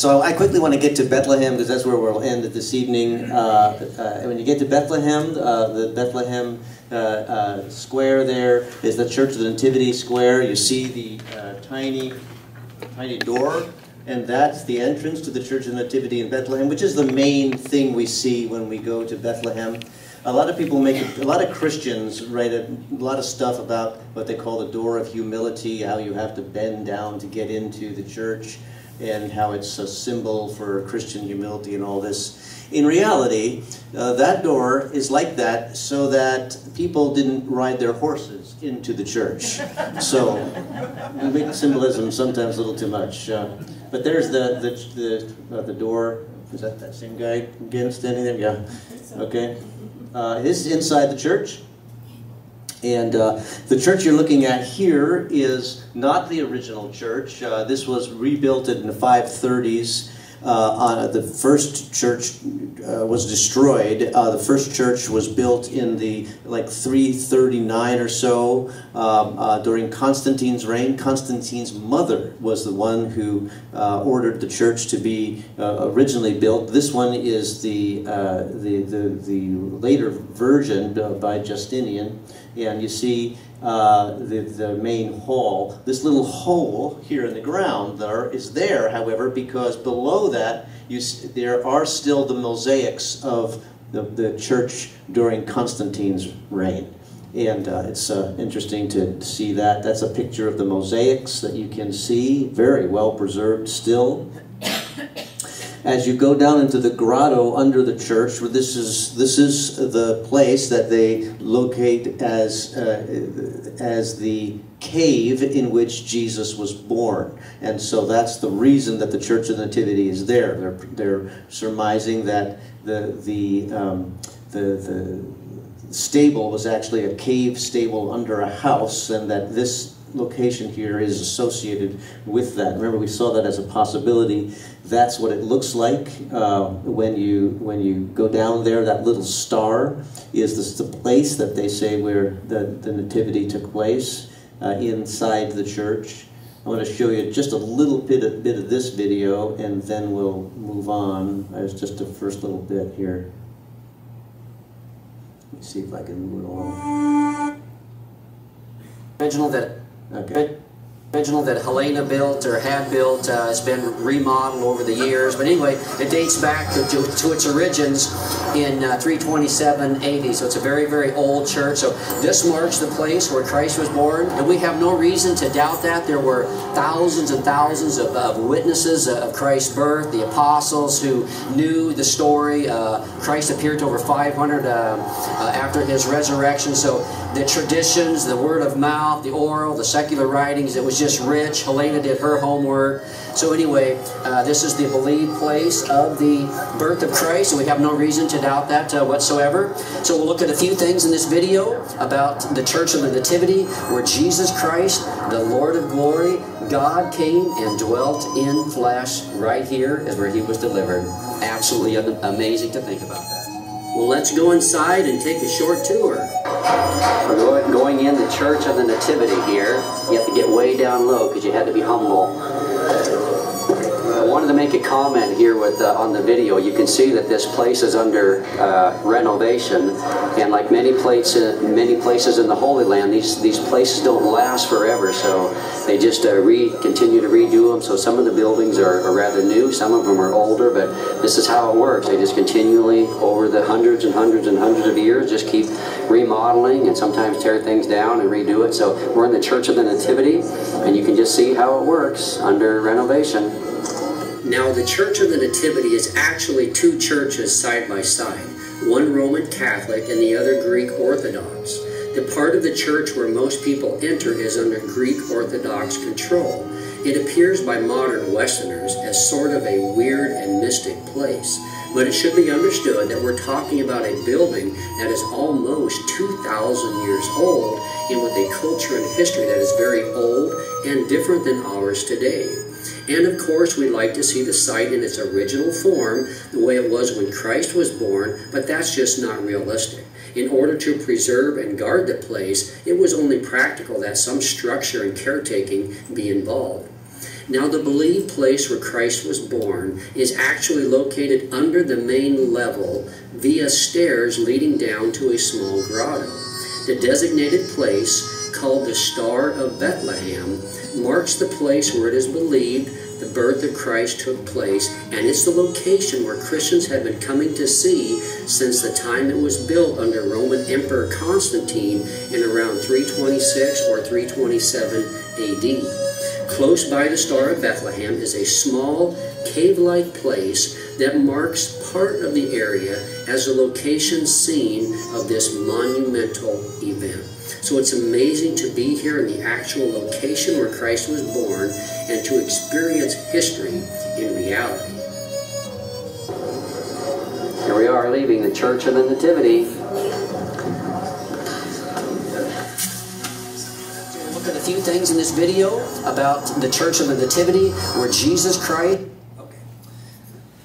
So I quickly want to get to Bethlehem because that's where we'll end it this evening. When you get to Bethlehem, the Bethlehem square there is the Church of the Nativity square. You see the tiny door, and that's the entrance to the Church of the Nativity in Bethlehem, which is the main thing we see when we go to Bethlehem. A lot of people a lot of Christians write a lot of stuff about what they call the door of humility, how you have to bend down to get into the church, and how it's a symbol for Christian humility and all this. In reality, that door is like that so that people didn't ride their horses into the church. So, we make symbolism sometimes a little too much. But there's the door. Is that same guy again standing there? Yeah. Okay. This is inside the church. And the church you're looking at here is not the original church. This was rebuilt in the 530s. The first church was destroyed. The first church was built in the 339 or so during Constantine's reign. Constantine's mother was the one who ordered the church to be originally built. This one is the later version by Justinian, and you see the main hall. This little hole here in the ground is there, however, because below that there are still the mosaics of the church during Constantine's reign. And it's interesting to see that. That's a picture of the mosaics that you can see, very well preserved still. As you go down into the grotto under the church, this is the place that they locate as the cave in which Jesus was born, and so that's the reason that the Church of the Nativity is there. They're surmising that the stable was actually a cave stable under a house, and that this location here is associated with that. Remember, we saw that as a possibility. That's what it looks like when you go down there. That little star is the place that they say where the Nativity took place inside the church. I want to show you just a little bit of this video, and then we'll move on. There's just the first little bit here. Let me see if I can move it along. Original that Helena built or had built has been remodeled over the years, but anyway, it dates back to its origins in 327 AD, so it's a very, very old church. So this marks the place where Christ was born, and we have no reason to doubt that. There were thousands and thousands of witnesses of Christ's birth, the apostles who knew the story. Christ appeared to over 500 after his resurrection, so the traditions, the word of mouth, the oral, the secular writings, it was just rich. Helena did her homework. So anyway, this is the believed place of the birth of Christ, and we have no reason to doubt that whatsoever. So we'll look at a few things in this video about the Church of the Nativity, where Jesus Christ, the Lord of glory, God came and dwelt in flesh. Right here is where he was delivered. Absolutely amazing to think about that. Well, let's go inside and take a short tour. We're going in the Church of the Nativity here. You have to get way down low because you had to be humble. I wanted to make a comment here on the video. You can see that this place is under renovation, and like many places in the Holy Land, these places don't last forever, so they just continue to redo them. So some of the buildings are rather new, some of them are older, but this is how it works. They just continually, over the hundreds and hundreds and hundreds of years, just keep remodeling and sometimes tear things down and redo it. So we're in the Church of the Nativity, and you can just see how it works under renovation. Now, the Church of the Nativity is actually two churches side by side, one Roman Catholic and the other Greek Orthodox. The part of the church where most people enter is under Greek Orthodox control. It appears by modern Westerners as sort of a weird and mystic place, but it should be understood that we're talking about a building that is almost 2,000 years old and with a culture and history that is very old and different than ours today. And of course, we like to see the site in its original form, the way it was when Christ was born, but that's just not realistic. In order to preserve and guard the place, it was only practical that some structure and caretaking be involved. Now the believed place where Christ was born is actually located under the main level via stairs leading down to a small grotto. The designated place, called the Star of Bethlehem, marks the place where it is believed the birth of Christ took place, and it's the location where Christians have been coming to see since the time it was built under Roman Emperor Constantine in around 326 or 327 AD. Close by the Star of Bethlehem is a small cave-like place that marks part of the area as the location scene of this monumental event. So it's amazing to be here in the actual location where Christ was born and to experience history in reality. Here we are leaving the Church of the Nativity. Look at a few things in this video about the Church of the Nativity where Jesus Christ...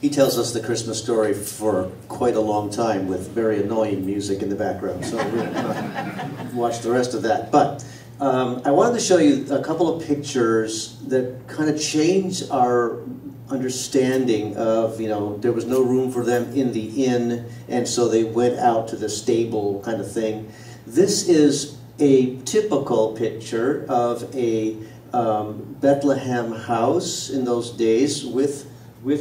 He tells us the Christmas story for quite a long time with very annoying music in the background, so we're not watch the rest of that. But I wanted to show you a couple of pictures that kind of change our understanding of, you know, there was no room for them in the inn, and so they went out to the stable kind of thing. This is a typical picture of a Bethlehem house in those days with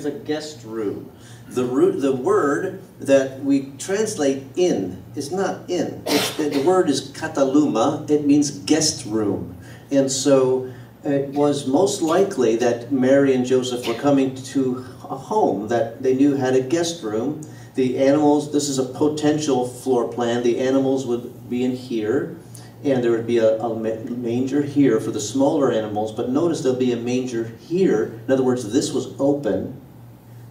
a guest room. The word that we translate in is not in. The word is kataluma. It means guest room. And so it was most likely that Mary and Joseph were coming to a home that they knew had a guest room. The animals, this is a potential floor plan. The animals would be in here, and there would be a manger here for the smaller animals, but notice there'll be a manger here. In other words, this was open,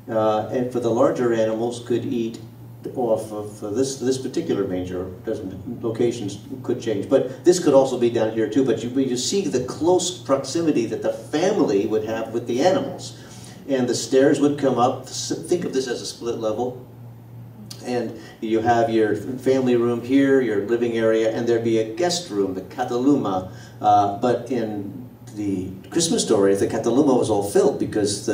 and for the larger animals could eat off of this particular manger. Locations could change, but this could also be down here too. But you see the close proximity that the family would have with the animals. And the stairs would come up. Think of this as a split level. And you have your family room here, your living area, and there'd be a guest room, the kataluma. But in the Christmas story, the kataluma was all filled because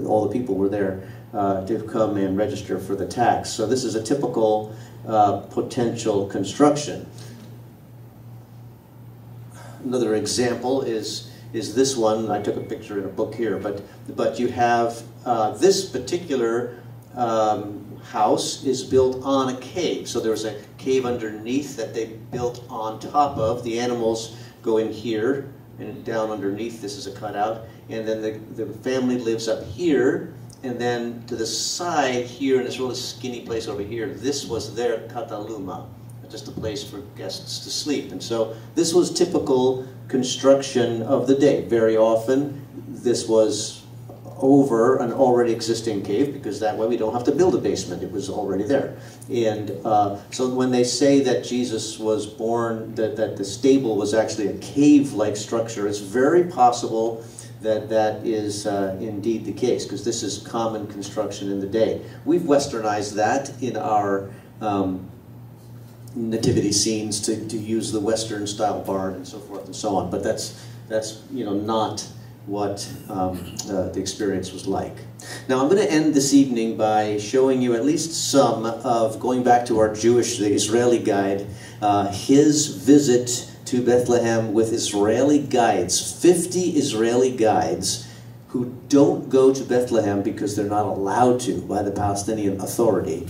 all the people were there to come and register for the tax. So this is a typical potential construction. Another example is this one. I took a picture in a book here, but you have this particular house is built on a cave. So there's a cave underneath that they built on top of. The animals go in here, and down underneath this is a cutout. And then the family lives up here, and then to the side here, in this really skinny place over here, this was their kataluma, just a place for guests to sleep. And so this was typical construction of the day. Very often this was over an already existing cave, because that way we don't have to build a basement. It was already there. And so when they say that Jesus was born, that the stable was actually a cave-like structure, it's very possible that that is indeed the case, because this is common construction in the day. We've westernized that in our nativity scenes to use the Western style barn and so forth and so on, but that's you know, not what the experience was like. Now I'm going to end this evening by showing you at least some of, going back to our the Israeli guide, his visit to Bethlehem with Israeli guides, 50 Israeli guides who don't go to Bethlehem because they're not allowed to by the Palestinian Authority,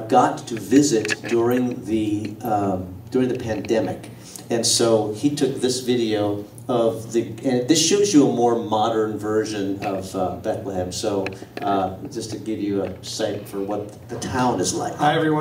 got to visit during the pandemic. And so he took this video of and this shows you a more modern version of Bethlehem. So just to give you a sight for what the town is like. Hi everyone.